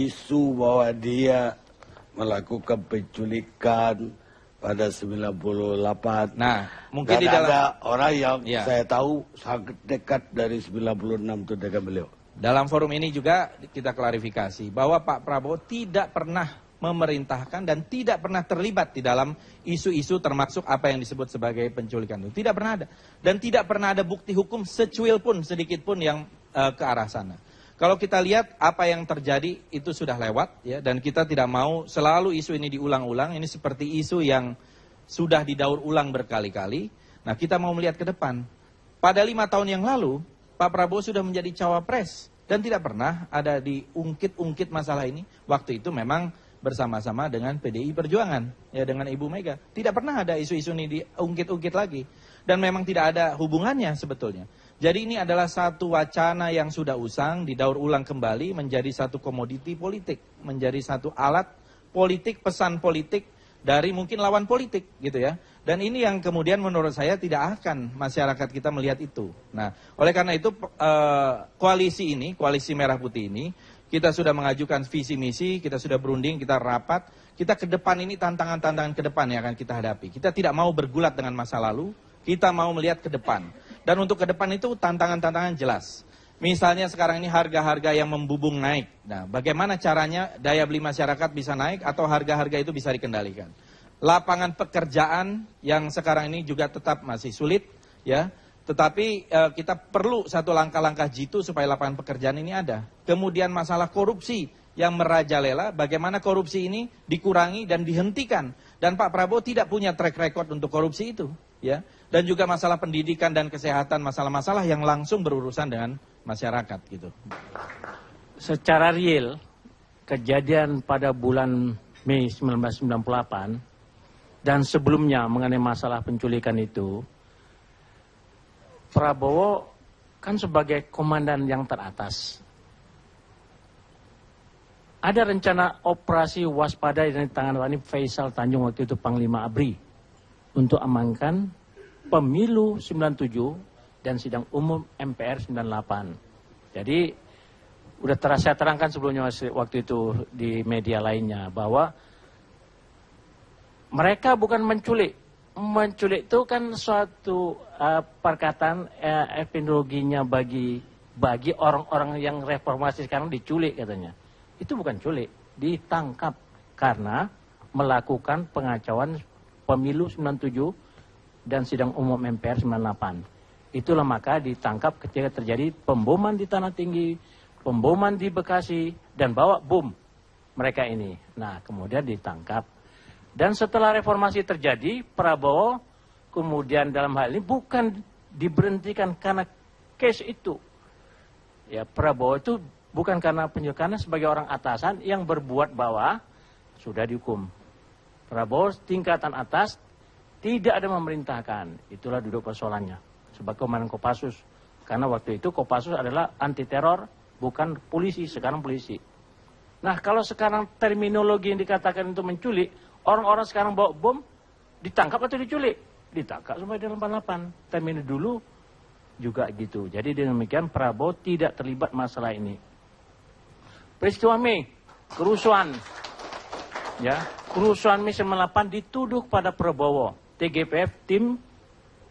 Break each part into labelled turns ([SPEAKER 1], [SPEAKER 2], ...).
[SPEAKER 1] isu bahwa dia melakukan penculikan pada 98.
[SPEAKER 2] Nah, mungkin
[SPEAKER 1] dan
[SPEAKER 2] di dalam
[SPEAKER 1] ada orang yang
[SPEAKER 2] ya,
[SPEAKER 1] saya tahu sangat dekat dari 96 itu dengan beliau.
[SPEAKER 2] dalam forum ini juga kita klarifikasi bahwa Pak Prabowo tidak pernah memerintahkan dan tidak pernah terlibat di dalam isu-isu termasuk apa yang disebut sebagai penculikan itu. Tidak pernah ada. Dan tidak pernah ada bukti hukum secuil pun, sedikit pun yang ke arah sana. Kalau kita lihat apa yang terjadi itu sudah lewat ya, dan kita tidak mau selalu isu ini diulang-ulang. Ini seperti isu yang sudah didaur ulang berkali-kali. Nah, kita mau melihat ke depan. Pada 5 tahun yang lalu, Pak Prabowo sudah menjadi cawapres dan tidak pernah ada diungkit-ungkit masalah ini. Waktu itu memang bersama-sama dengan PDI Perjuangan, ya, dengan Ibu Mega. Tidak pernah ada isu-isu ini diungkit-ungkit lagi. Dan memang tidak ada hubungannya sebetulnya. Jadi ini adalah satu wacana yang sudah usang, didaur ulang kembali menjadi satu komoditi politik. Menjadi satu alat politik, pesan politik dari mungkin lawan politik gitu ya. Dan ini yang kemudian menurut saya tidak akan masyarakat kita melihat itu. Nah, oleh karena itu koalisi ini, koalisi merah putih ini, kita sudah mengajukan visi misi, kita sudah berunding, kita rapat. Kita ke depan ini tantangan-tantangan ke depan yang akan kita hadapi. Kita tidak mau bergulat dengan masa lalu, kita mau melihat ke depan. Dan untuk ke depan itu tantangan-tantangan jelas. Misalnya sekarang ini harga-harga yang membubung naik. Nah, bagaimana caranya daya beli masyarakat bisa naik atau harga-harga itu bisa dikendalikan. Lapangan pekerjaan yang sekarang ini juga tetap masih sulit, ya. Tetapi kita perlu satu langkah-langkah jitu supaya lapangan pekerjaan ini ada. Kemudian masalah korupsi yang merajalela, bagaimana korupsi ini dikurangi dan dihentikan. Dan Pak Prabowo tidak punya track record untuk korupsi itu, ya. Dan juga masalah pendidikan dan kesehatan, masalah-masalah yang langsung berurusan dengan masyarakat gitu.
[SPEAKER 3] Secara real, kejadian pada bulan Mei 1998 dan sebelumnya mengenai masalah penculikan itu, Prabowo kan sebagai komandan yang teratas. Ada rencana operasi waspada yang ditangani Faisal Tanjung waktu itu Panglima ABRI untuk amankan pemilu 97 dan sidang umum MPR 98. Jadi udah saya terangkan sebelumnya waktu itu di media lainnya bahwa mereka bukan menculik. Menculik itu kan suatu perkataan etimologinya bagi orang-orang yang reformasi sekarang diculik katanya. Itu bukan culik, ditangkap karena melakukan pengacauan pemilu 97 dan sidang umum MPR 98. Itulah maka ditangkap ketika terjadi pemboman di Tanah Tinggi, pemboman di Bekasi, dan bawa bom mereka ini. Nah, kemudian ditangkap. Dan setelah reformasi terjadi, Prabowo kemudian dalam hal ini bukan diberhentikan karena case itu. Ya, Prabowo itu bukan karena penculikan, sebagai orang atasan yang berbuat bahwa sudah dihukum. Prabowo tingkatan atas tidak ada memerintahkan. Itulah duduk persoalannya sebagai komandan Kopassus. Karena waktu itu Kopassus adalah anti teror, bukan polisi, sekarang polisi. Nah, kalau sekarang terminologi yang dikatakan itu menculik, orang-orang sekarang bawa bom, ditangkap atau diculik? Ditangkap sampai di 88. Terminologi dulu juga gitu. Jadi demikian Prabowo tidak terlibat masalah ini. Peristiwa Mei, kerusuhan. Ya, kerusuhan Mei 98 dituduh pada Prabowo. TGPF, tim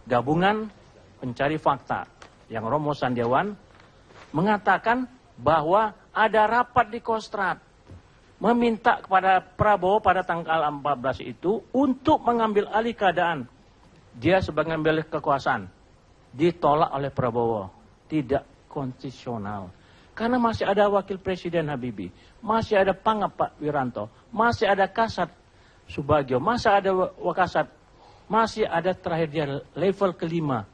[SPEAKER 3] gabungan pencari fakta, yang Romo Sandiawan mengatakan bahwa ada rapat di Kostrad meminta kepada Prabowo pada tanggal 14 itu untuk mengambil alih keadaan. Dia sebagai mengambil kekuasaan. Ditolak oleh Prabowo. Tidak konstitusional. Karena masih ada Wakil Presiden Habibie. Masih ada Pangap Pak Wiranto. Masih ada Kasat Subagio. Masih ada Wakasat. Masih ada terakhir dia level kelima.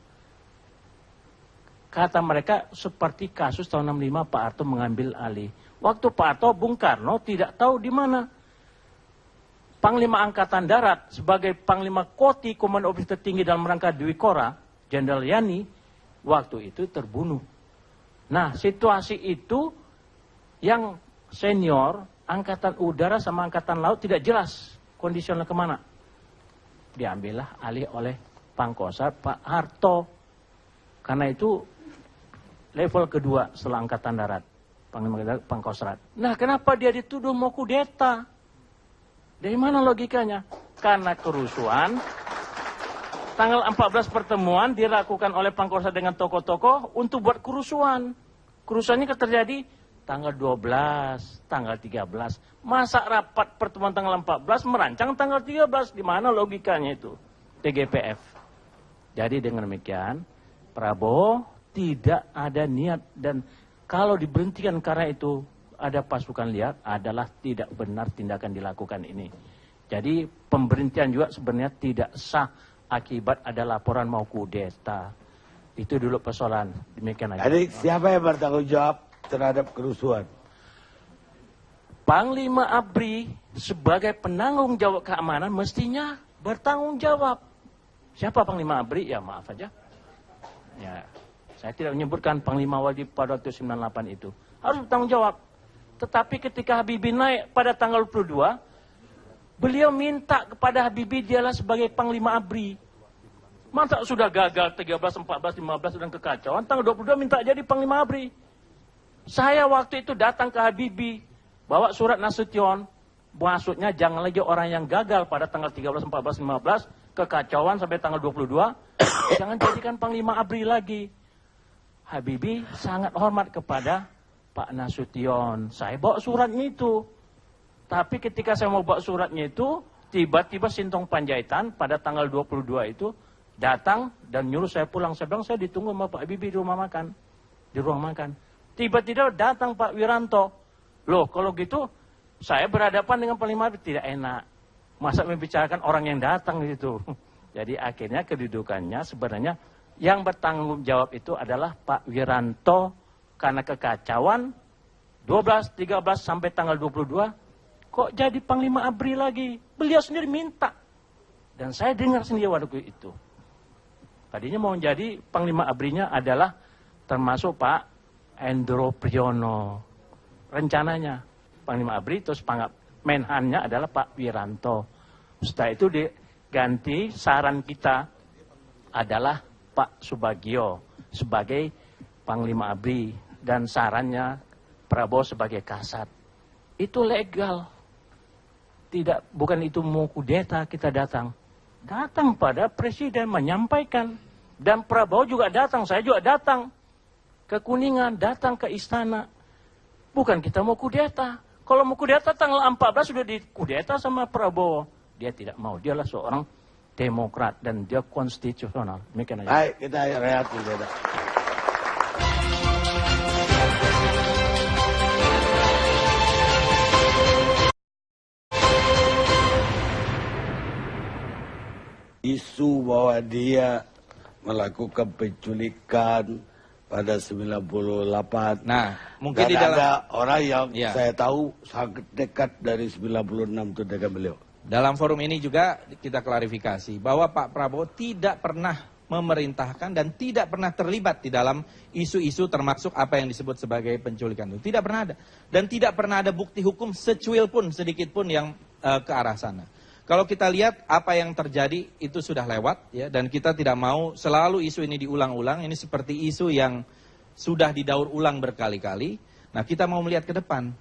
[SPEAKER 3] Kata mereka seperti kasus tahun 65 Pak Harto mengambil alih. Waktu Pak Harto, Bung Karno tidak tahu di mana. Panglima Angkatan Darat sebagai Panglima Koti Komando Operasi Tertinggi dalam rangka Dwi Kora, Jenderal Yani, waktu itu terbunuh. Nah, situasi itu yang senior, Angkatan Udara sama Angkatan Laut tidak jelas kondisional kemana. Diambillah alih oleh Pangkostrat Pak Harto. Karena itu level kedua setelah Angkatan Darat. Panglima Pangkostrat. Nah, kenapa dia dituduh mau kudeta? Dari mana logikanya? Karena kerusuhan. Tanggal 14 pertemuan dilakukan oleh Pangkostrat dengan tokoh-tokoh untuk buat kerusuhan. Kerusuhannya terjadi tanggal 12, tanggal 13. Masa rapat pertemuan tanggal 14 merancang tanggal 13? Di mana logikanya itu? TGPF. Jadi dengan demikian, Prabowo tidak ada niat, dan kalau diberhentikan karena itu ada pasukan liar, adalah tidak benar tindakan dilakukan ini. Jadi pemberhentian juga sebenarnya tidak sah akibat ada laporan mau kudeta. Itu dulu persoalan. Demikian aja.
[SPEAKER 1] Jadi siapa yang bertanggung jawab terhadap kerusuhan?
[SPEAKER 3] Panglima ABRI sebagai penanggung jawab keamanan mestinya bertanggung jawab. Siapa Panglima ABRI? Ya maaf aja. Ya, saya tidak menyebutkan Panglima wajib pada waktu 98 itu. Harus bertanggung jawab. Tetapi ketika Habibie naik pada tanggal 22, beliau minta kepada Habibie dialah sebagai Panglima ABRI. Masa sudah gagal 13, 14, 15 dan kekacauan, tanggal 22 minta jadi Panglima ABRI. Saya waktu itu datang ke Habibie, bawa surat Nasution, maksudnya jangan lagi orang yang gagal pada tanggal 13, 14, 15, kekacauan sampai tanggal 22, jangan jadikan Panglima ABRI lagi. Habibie sangat hormat kepada Pak Nasution. Saya bawa suratnya itu. Tapi ketika saya mau bawa suratnya itu, tiba-tiba Sintong Panjaitan pada tanggal 22 itu datang dan nyuruh saya pulang. Saya bilang saya ditunggu sama Pak Habibie di rumah makan. Di ruang makan. Tiba-tiba datang Pak Wiranto. Loh, kalau gitu saya berhadapan dengan Panglima ABRI, tidak enak. Masa membicarakan orang yang datang gitu. Jadi akhirnya kedudukannya sebenarnya yang bertanggung jawab itu adalah Pak Wiranto, karena kekacauan 12, 13 sampai tanggal 22 kok jadi Panglima ABRI lagi. Beliau sendiri minta. Dan saya dengar sendiri waktu itu. Tadinya mau jadi Panglima ABRI-nya adalah termasuk Pak Endro Priyono. Rencananya Panglima ABRI, terus Menhannya adalah Pak Wiranto. Setelah itu diganti, saran kita adalah Pak Subagio sebagai Panglima ABRI. Dan sarannya Prabowo sebagai Kasat. Itu legal. Tidak, bukan itu mau kudeta kita datang. Datang pada Presiden menyampaikan. Dan Prabowo juga datang, saya juga datang. Ke Kuningan, datang ke istana. Bukan kita mau kudeta. Kalau mau kudeta tanggal 14 sudah dikudeta sama Prabowo. Dia tidak mau, dialah seorang demokrat dan dia konstitusional.
[SPEAKER 1] Baik, kita rehat dulu. Isu bahwa dia melakukan penculikan pada 98.
[SPEAKER 2] Nah, mungkin
[SPEAKER 1] dan
[SPEAKER 2] di dalam
[SPEAKER 1] ada orang yang
[SPEAKER 2] ya,
[SPEAKER 1] saya tahu sangat dekat dari 96 itu dengan beliau.
[SPEAKER 2] dalam forum ini juga kita klarifikasi bahwa Pak Prabowo tidak pernah memerintahkan dan tidak pernah terlibat di dalam isu-isu termasuk apa yang disebut sebagai penculikan itu. Tidak pernah ada. Dan tidak pernah ada bukti hukum secuil pun, sedikit pun yang ke arah sana. Kalau kita lihat apa yang terjadi itu sudah lewat ya, dan kita tidak mau selalu isu ini diulang-ulang. Ini seperti isu yang sudah didaur ulang berkali-kali. Nah, kita mau melihat ke depan.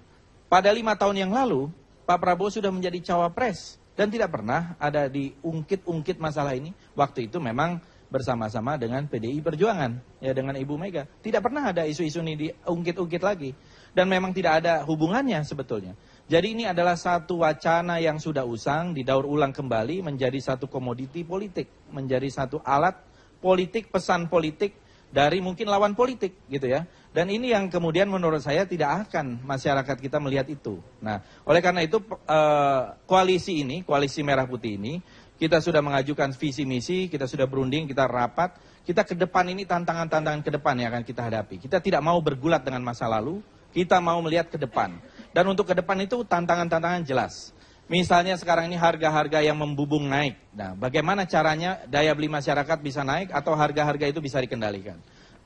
[SPEAKER 2] Pada 5 tahun yang lalu, Pak Prabowo sudah menjadi cawapres dan tidak pernah ada diungkit-ungkit masalah ini. Waktu itu memang bersama-sama dengan PDI Perjuangan, ya, dengan Ibu Mega. Tidak pernah ada isu-isu ini diungkit-ungkit lagi. Dan memang tidak ada hubungannya sebetulnya. Jadi ini adalah satu wacana yang sudah usang, didaur ulang kembali menjadi satu komoditi politik. Menjadi satu alat politik, pesan politik dari mungkin lawan politik gitu ya. Dan ini yang kemudian menurut saya tidak akan masyarakat kita melihat itu. Nah, oleh karena itu koalisi ini, koalisi Merah Putih ini, kita sudah mengajukan visi misi, kita sudah berunding, kita rapat. Kita ke depan ini tantangan-tantangan ke depan yang akan kita hadapi. Kita tidak mau bergulat dengan masa lalu, kita mau melihat ke depan. Dan untuk ke depan itu tantangan-tantangan jelas. Misalnya sekarang ini harga-harga yang membubung naik. Nah, bagaimana caranya daya beli masyarakat bisa naik atau harga-harga itu bisa dikendalikan.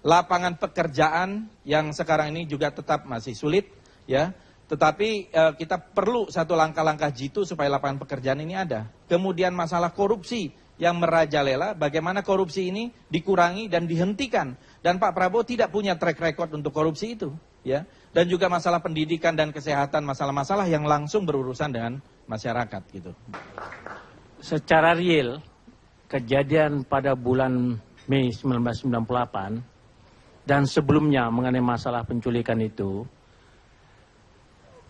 [SPEAKER 2] Lapangan pekerjaan yang sekarang ini juga tetap masih sulit, ya. Tetapi kita perlu satu langkah-langkah jitu supaya lapangan pekerjaan ini ada. Kemudian masalah korupsi yang merajalela bagaimana korupsi ini dikurangi dan dihentikan. Dan Pak Prabowo tidak punya track record untuk korupsi itu, ya. Dan juga masalah pendidikan dan kesehatan, masalah-masalah yang langsung berurusan dengan masyarakat gitu.
[SPEAKER 3] Secara real, kejadian pada bulan Mei 1998 dan sebelumnya mengenai masalah penculikan itu,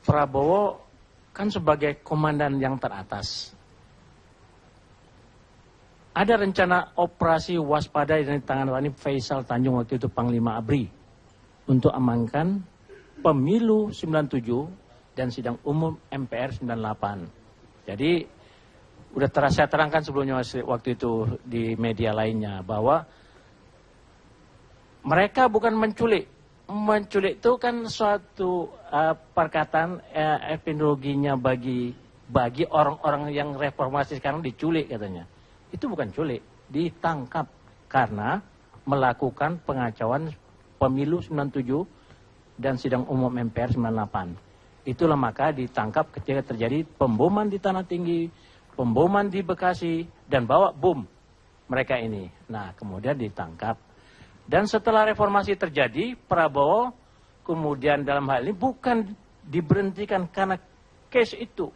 [SPEAKER 3] Prabowo kan sebagai komandan yang teratas. Ada rencana operasi waspada yang ditangani Faisal Tanjung waktu itu Panglima ABRI untuk amankan pemilu 97 dan sidang umum MPR 98. Jadi udah saya terangkan sebelumnya waktu itu di media lainnya bahwa mereka bukan menculik. Menculik itu kan suatu perkataan etimologinya bagi orang-orang yang reformasi sekarang diculik katanya. Itu bukan culik, ditangkap karena melakukan pengacauan pemilu 97 dan sidang umum MPR 98. Itulah maka ditangkap ketika terjadi pemboman di Tanah Tinggi, pemboman di Bekasi, dan bawa bom mereka ini. Nah, kemudian ditangkap. Dan setelah reformasi terjadi, Prabowo kemudian dalam hal ini bukan diberhentikan karena case itu.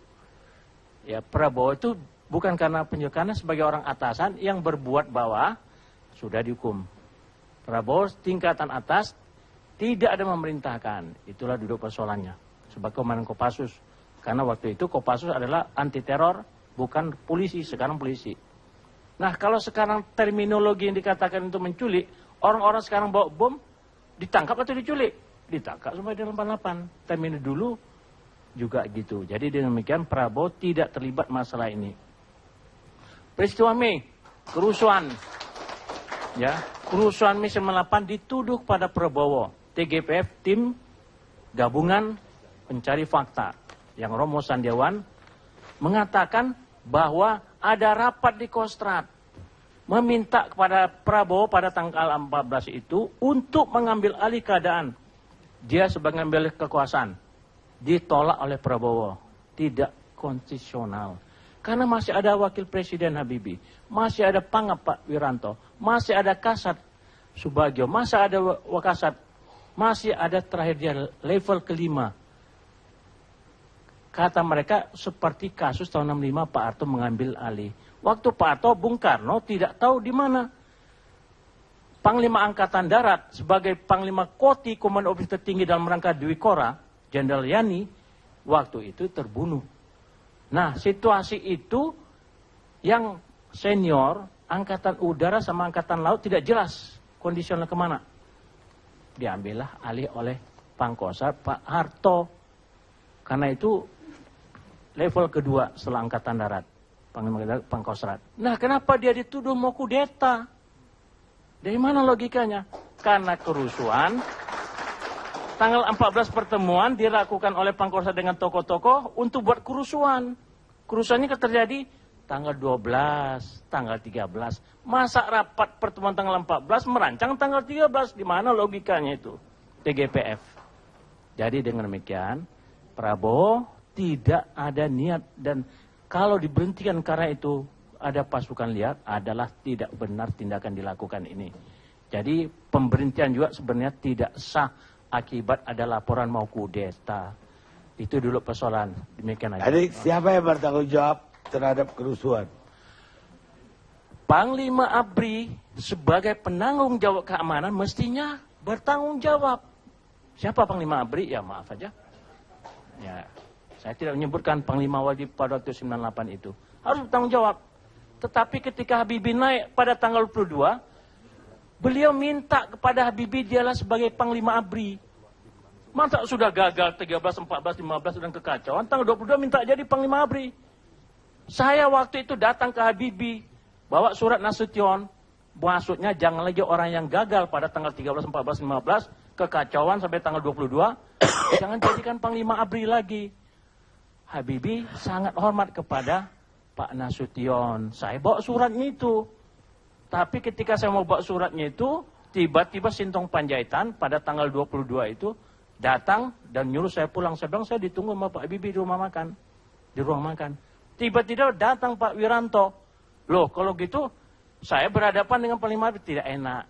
[SPEAKER 3] Ya, Prabowo itu bukan karena karena sebagai orang atasan yang berbuat bawah sudah dihukum. Prabowo tingkatan atas tidak ada memerintahkan. Itulah duduk persoalannya sebagai komandan Kopassus. Karena waktu itu Kopassus adalah anti teror, bukan polisi, sekarang polisi. Nah, kalau sekarang terminologi yang dikatakan itu menculik, orang-orang sekarang bawa bom ditangkap atau diculik? Ditangkap sampai di 88. Terminologi dulu juga gitu. Jadi dengan demikian Prabowo tidak terlibat masalah ini. Peristiwa Mei, kerusuhan, ya, kerusuhan Mei 98 dituduh pada Prabowo. TGPF, tim gabungan pencari fakta, yang Romo Sandiawan mengatakan bahwa ada rapat di Kostrad meminta kepada Prabowo pada tanggal 14 itu untuk mengambil alih keadaan. Dia sebagai mengambil kekuasaan. Ditolak oleh Prabowo. Tidak konstitusional. Karena masih ada Wakil Presiden Habibie, masih ada Pangap Pak Wiranto, masih ada Kasat Subagio, masih ada Wakasat, masih ada terakhir dia level kelima. Kata mereka seperti kasus tahun 65 Pak Harto mengambil alih. Waktu Pak Harto, Bung Karno tidak tahu di mana. Panglima Angkatan Darat sebagai Panglima Koti Komando Operasi Tertinggi dalam rangka Dwi Kora, Jenderal Yani, waktu itu terbunuh. Nah, situasi itu yang senior, Angkatan Udara sama Angkatan Laut tidak jelas kondisional kemana. Diambillah alih oleh Pangkostrat Pak Harto. Karena itu level kedua setelah Angkatan Darat, Pangkostrat. Nah, kenapa dia dituduh mau kudeta? Dari mana logikanya? Karena kerusuhan. Tanggal 14 pertemuan dilakukan oleh Pangkostrat dengan tokoh-tokoh untuk buat kerusuhan. Kerusuhannya terjadi tanggal 12, tanggal 13. Masa rapat pertemuan tanggal 14 merancang tanggal 13? Di mana logikanya itu? TGPF. Jadi dengan demikian, Prabowo tidak ada niat dan kalau diberhentikan karena itu ada pasukan liar adalah tidak benar tindakan dilakukan ini. Jadi pemberhentian juga sebenarnya tidak sah. Akibat ada laporan mau kudeta. Itu dulu persoalan. Demikian aja.
[SPEAKER 1] Jadi siapa yang bertanggung jawab terhadap kerusuhan?
[SPEAKER 3] Panglima ABRI sebagai penanggung jawab keamanan mestinya bertanggung jawab. Siapa Panglima ABRI? Ya maaf aja. Ya, saya tidak menyebutkan Panglima wajib pada waktu 98 itu. Harus bertanggung jawab. Tetapi ketika Habibie naik pada tanggal 22, beliau minta kepada Habibie dialah sebagai Panglima ABRI. Masa sudah gagal 13, 14, 15 dan kekacauan. Tanggal 22 minta jadi Panglima ABRI. Saya waktu itu datang ke Habibie. Bawa surat Nasution. Maksudnya jangan lagi orang yang gagal pada tanggal 13, 14, 15. Kekacauan sampai tanggal 22. Jangan jadikan Panglima ABRI lagi. Habibie sangat hormat kepada Pak Nasution. Saya bawa suratnya itu. Tapi ketika saya mau bawa suratnya itu, tiba-tiba Sintong Panjaitan pada tanggal 22 itu datang dan nyuruh saya pulang. Saya bilang saya ditunggu sama Pak Habibie di rumah makan. Di ruang makan. Tiba-tiba datang Pak Wiranto. Loh, kalau gitu saya berhadapan dengan Panglima tidak enak.